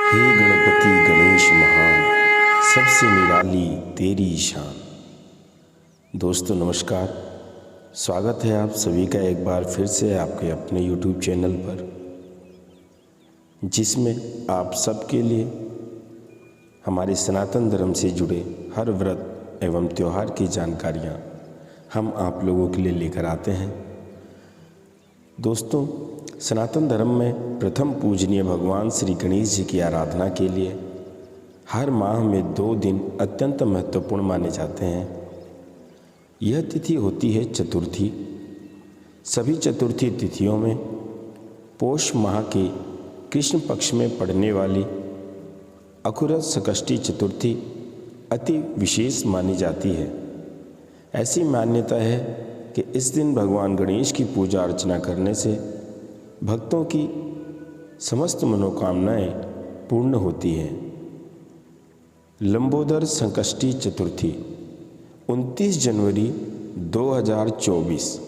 हे गणपति गणेश महान, सबसे निराली तेरी शान। दोस्तों नमस्कार, स्वागत है आप सभी का एक बार फिर से आपके अपने YouTube चैनल पर, जिसमें आप सबके लिए हमारे सनातन धर्म से जुड़े हर व्रत एवं त्यौहार की जानकारियाँ हम आप लोगों के लिए लेकर आते हैं। दोस्तों, सनातन धर्म में प्रथम पूजनीय भगवान श्री गणेश जी की आराधना के लिए हर माह में 2 दिन अत्यंत महत्वपूर्ण माने जाते हैं। यह तिथि होती है चतुर्थी। सभी चतुर्थी तिथियों में पौष माह के कृष्ण पक्ष में पड़ने वाली अखुरत संकष्टी चतुर्थी अति विशेष मानी जाती है। ऐसी मान्यता है कि इस दिन भगवान गणेश की पूजा अर्चना करने से भक्तों की समस्त मनोकामनाएं पूर्ण होती हैं। लंबोदर संकष्टी चतुर्थी 29 जनवरी 2024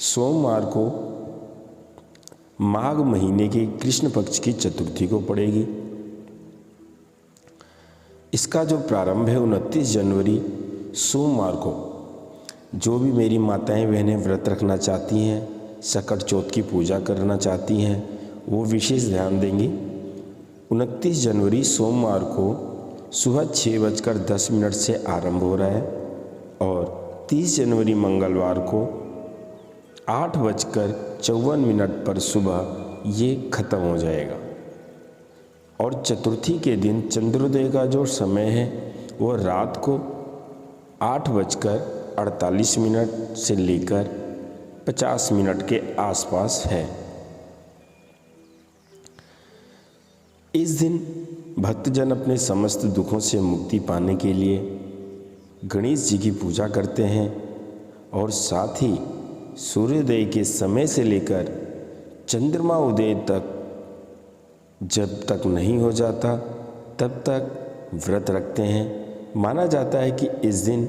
सोमवार को माघ महीने के कृष्ण पक्ष की चतुर्थी को पड़ेगी। इसका जो प्रारंभ है 29 जनवरी सोमवार को जो भी मेरी माताएं बहनें व्रत रखना चाहती हैं, सकट चौथ की पूजा करना चाहती हैं, वो विशेष ध्यान देंगी। 29 जनवरी सोमवार को सुबह 6:10 से आरंभ हो रहा है और 30 जनवरी मंगलवार को 8:54 पर सुबह ये खत्म हो जाएगा। और चतुर्थी के दिन चंद्रोदय का जो समय है वो रात को 8:48 से लेकर 50 मिनट के आसपास है। इस दिन भक्तजन अपने समस्त दुखों से मुक्ति पाने के लिए गणेश जी की पूजा करते हैं और साथ ही सूर्योदय के समय से लेकर चंद्रमा उदय तक जब तक नहीं हो जाता तब तक व्रत रखते हैं। माना जाता है कि इस दिन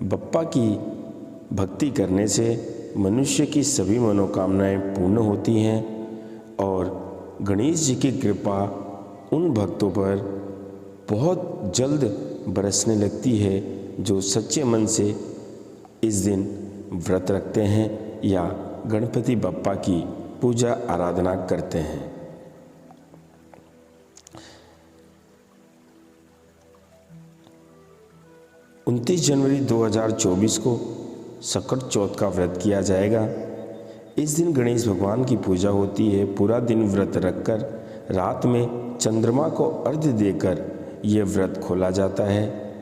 बप्पा की भक्ति करने से मनुष्य की सभी मनोकामनाएं पूर्ण होती हैं और गणेश जी की कृपा उन भक्तों पर बहुत जल्द बरसने लगती है जो सच्चे मन से इस दिन व्रत रखते हैं या गणपति बप्पा की पूजा आराधना करते हैं। उनतीस जनवरी 2024 को सकट चौथ का व्रत किया जाएगा। इस दिन गणेश भगवान की पूजा होती है। पूरा दिन व्रत रखकर रात में चंद्रमा को अर्घ्य देकर यह व्रत खोला जाता है।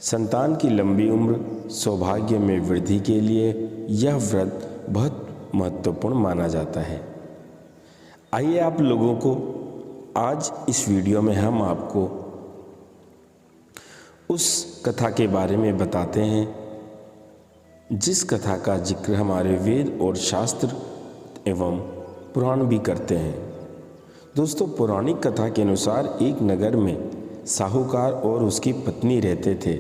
संतान की लंबी उम्र, सौभाग्य में वृद्धि के लिए यह व्रत बहुत महत्वपूर्ण माना जाता है। आइए आप लोगों को आज इस वीडियो में हम आपको उस कथा के बारे में बताते हैं जिस कथा का जिक्र हमारे वेद और शास्त्र एवं पुराण भी करते हैं। दोस्तों, पौराणिक कथा के अनुसार एक नगर में साहूकार और उसकी पत्नी रहते थे।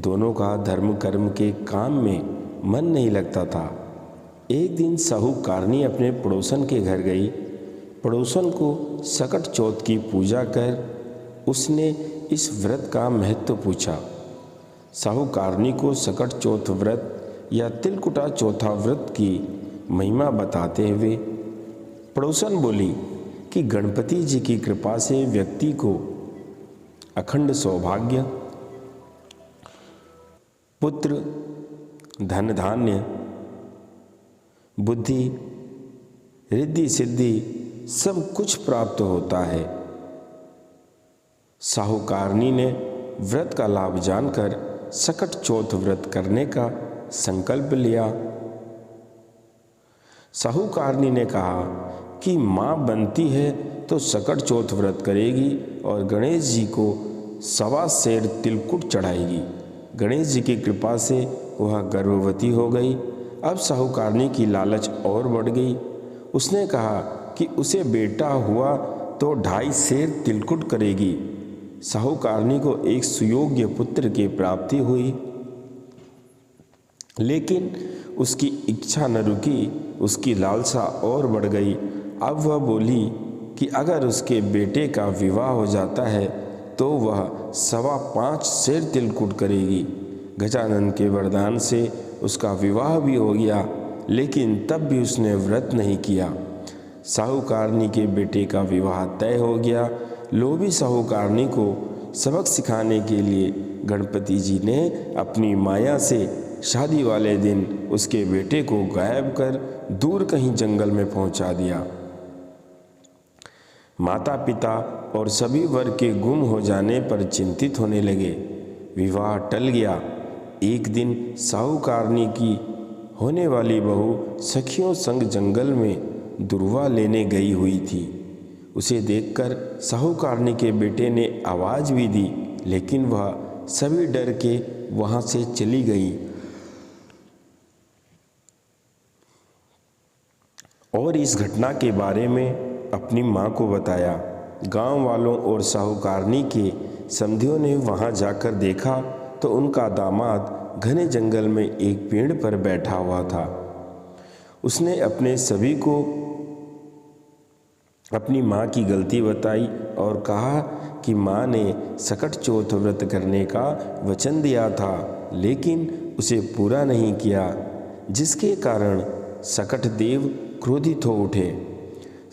दोनों का धर्म कर्म के काम में मन नहीं लगता था। एक दिन साहूकारनी अपने पड़ोसन के घर गई। पड़ोसन को सकट चौथ की पूजा कर उसने इस व्रत का महत्व पूछा। साहूकारनी को सकट चौथ व्रत या तिलकुटा चौथा व्रत की महिमा बताते हुए पड़ोसन बोली कि गणपति जी की कृपा से व्यक्ति को अखंड सौभाग्य, पुत्र, धन धान्य, बुद्धि, रिद्धि सिद्धि सब कुछ प्राप्त होता है। साहूकारनी ने व्रत का लाभ जानकर सकट चौथ व्रत करने का संकल्प लिया। साहूकारनी ने कहा कि माँ बनती है तो सकट चौथ व्रत करेगी और गणेश जी को 1.25 सेर तिलकुट चढ़ाएगी। गणेश जी की कृपा से वह गर्भवती हो गई। अब साहूकारनी की लालच और बढ़ गई। उसने कहा कि उसे बेटा हुआ तो 2.5 सेर तिलकुट करेगी। साहूकारनी को एक सुयोग्य पुत्र की प्राप्ति हुई, लेकिन उसकी इच्छा न रुकी, उसकी लालसा और बढ़ गई। अब वह बोली कि अगर उसके बेटे का विवाह हो जाता है तो वह 5.25 सेर तिलकुट करेगी। गजानन के वरदान से उसका विवाह भी हो गया, लेकिन तब भी उसने व्रत नहीं किया। साहूकारनी के बेटे का विवाह तय हो गया। लोभी साहूकारनी को सबक सिखाने के लिए गणपति जी ने अपनी माया से शादी वाले दिन उसके बेटे को गायब कर दूर कहीं जंगल में पहुंचा दिया। माता पिता और सभी वर्ग के गुम हो जाने पर चिंतित होने लगे। विवाह टल गया। एक दिन साहूकारनी की होने वाली बहू सखियों संग जंगल में दुर्वा लेने गई हुई थी। उसे देखकर साहूकारनी के बेटे ने आवाज़ भी दी, लेकिन वह सभी डर के वहाँ से चली गई और इस घटना के बारे में अपनी माँ को बताया। गांव वालों और साहूकारनी के समधियों ने वहाँ जाकर देखा तो उनका दामाद घने जंगल में एक पेड़ पर बैठा हुआ था। उसने अपने सभी को अपनी माँ की गलती बताई और कहा कि माँ ने सकट चौथ व्रत करने का वचन दिया था, लेकिन उसे पूरा नहीं किया, जिसके कारण सकट देव क्रोधित हो उठे।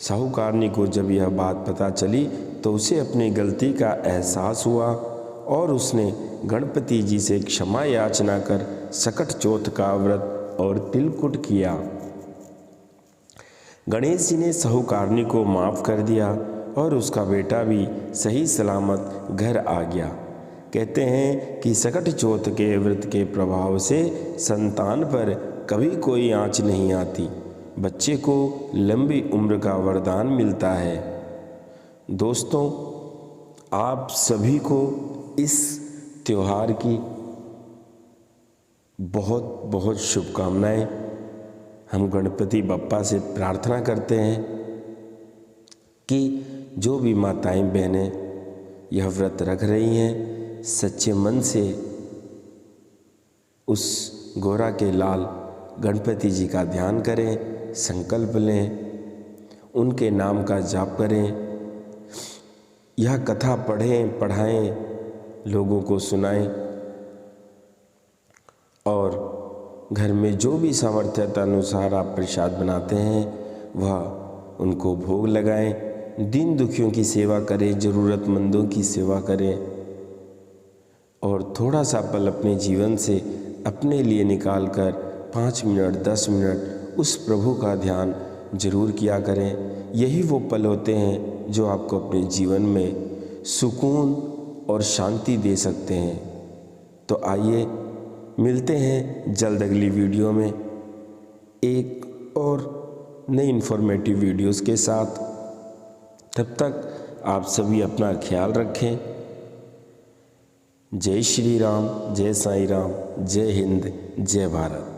साहूकारनी को जब यह बात पता चली तो उसे अपनी गलती का एहसास हुआ और उसने गणपति जी से क्षमा याचना कर सकट चौथ का व्रत और तिलकुट किया। गणेश जी ने साहूकारनी को माफ़ कर दिया और उसका बेटा भी सही सलामत घर आ गया। कहते हैं कि सकट चौथ के व्रत के प्रभाव से संतान पर कभी कोई आँच नहीं आती, बच्चे को लंबी उम्र का वरदान मिलता है। दोस्तों, आप सभी को इस त्योहार की बहुत बहुत शुभकामनाएं। हम गणपति बप्पा से प्रार्थना करते हैं कि जो भी माताएं बहनें यह व्रत रख रही हैं, सच्चे मन से उस गोरा के लाल गणपति जी का ध्यान करें, संकल्प लें, उनके नाम का जाप करें, यह कथा पढ़ें, पढ़ाएं, लोगों को सुनाएं और घर में जो भी सामर्थ्यता अनुसार आप प्रसाद बनाते हैं वह उनको भोग लगाएं। दीन दुखियों की सेवा करें, ज़रूरतमंदों की सेवा करें और थोड़ा सा पल अपने जीवन से अपने लिए निकाल कर 5 मिनट 10 मिनट उस प्रभु का ध्यान जरूर किया करें। यही वो पल होते हैं जो आपको अपने जीवन में सुकून और शांति दे सकते हैं। तो आइए मिलते हैं जल्द अगली वीडियो में एक और नई इन्फॉर्मेटिव वीडियोस के साथ। तब तक आप सभी अपना ख्याल रखें। जय श्री राम, जय साईं राम, जय हिंद, जय भारत।